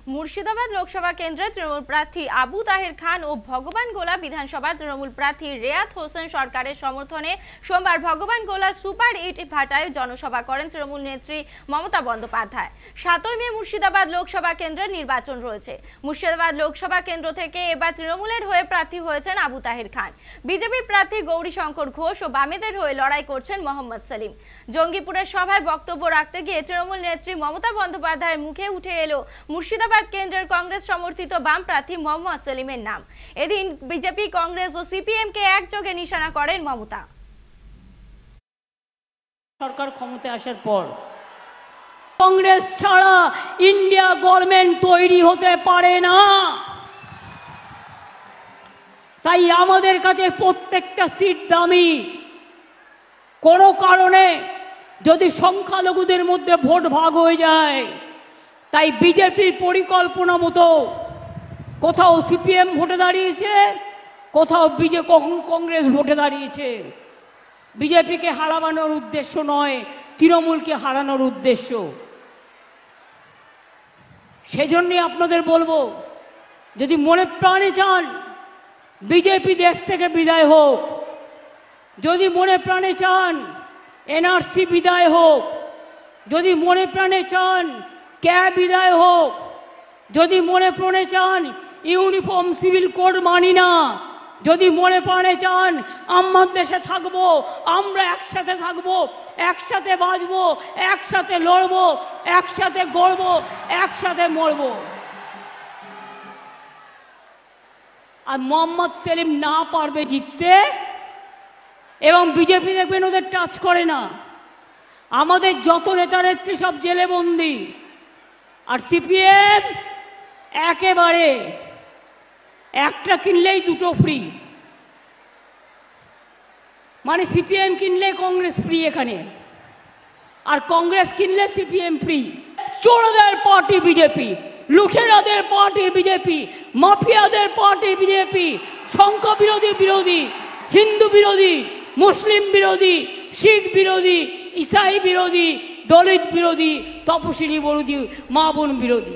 মুর্শিদাবাদ লোকসভা কেন্দ্রে তৃণমূল প্রার্থী আবু তাহের খান ও ভগবান গোলা বিধানসভার তৃণমূল প্রার্থী রেয়াত হোসেন সরকারের সমর্থনে সোমবার ভগবান গোলা সুপার ইট ভাটায় জনসভা করেন তৃণমূল নেত্রী মমতা বন্দ্যোপাধ্যায়। 7 মে মুর্শিদাবাদ লোকসভা কেন্দ্রের নির্বাচন রয়েছে। মুর্শিদাবাদ লোকসভা কেন্দ্র থেকে এবার তৃণমূলের হয়ে প্রার্থী হয়েছেন আবু তাহের খান। বিজেপির প্রার্থী গৌরীশঙ্কর ঘোষ ও বামেদের হয়ে লড়াই করছেন মোহাম্মদ সেলিম। জঙ্গিপুরের সভায় বক্তব্য রাখতে গিয়ে তৃণমূল নেত্রী মমতা বন্দ্যোপাধ্যায়ের মুখে উঠে এলো মুর্শিদাবাদ কেন্দ্রের কংগ্রেস সমর্থিত বাম প্রার্থী মোহাম্মদ সেলিমের নাম। এদিন বিজেপি, কংগ্রেস ও সিপিএম কে একযোগে নিশানা করেন মমতা। সরকার ক্ষমতায় আসার পর কংগ্রেস ছাড়া ইন্ডিয়া গভর্নমেন্ট তৈরি হতে পারে না। তাই আমাদের কাছে প্রত্যেকটা সিট দামি। কোনো কারণে যদি সংখ্যালঘুদের মধ্যে ভোট ভাগ হয়ে যায়, তাই বিজেপির পরিকল্পনা মতো কোথাও সিপিএম ভোটে দাঁড়িয়েছে, কোথাও কংগ্রেস ভোটে দাঁড়িয়েছে। বিজেপিকে হারানোর উদ্দেশ্য নয়, তৃণমূলকে হারানোর উদ্দেশ্য। সেজন্যই আপনাদের বলবো, যদি মনে প্রাণে চান বিজেপি দেশ থেকে বিদায় হোক, যদি মনে প্রাণে চান এনআরসি বিদায় হোক, যদি মনে প্রাণে চান ক্যাব বিদায় হোক, যদি মনে প্রাণে চান ইউনিফর্ম সিভিল কোড মানি না, যদি মনে প্রাণে চান আমার দেশে থাকবো, আমরা একসাথে থাকবো, একসাথে বাঁচবো, একসাথে লড়বো, একসাথে গড়বো, একসাথে মরবো, আর মোহাম্মদ সেলিম না পারবে জিততে। এবং বিজেপি দেখবেন ওদের টাচ করে না। আমাদের যত নেতা নেত্রী সব জেলে বন্দি, আর সিপিএম একেবারে একটা কিনলেই দুটো ফ্রি। মানে সিপিএম কিনলে কংগ্রেস ফ্রি এখানে, আর কংগ্রেস কিনলে সিপিএম ফ্রি। চোরদের পার্টি বিজেপি, লুটেরাদের পার্টি বিজেপি, মাফিয়াদের পার্টি বিজেপি, সংখ্যা বিরোধী, হিন্দু বিরোধী, মুসলিম বিরোধী, শিখ বিরোধী, ইসাই বিরোধী, দলিত বিরোধী, তপশিলি বিরোধী, মা বোন বিরোধী।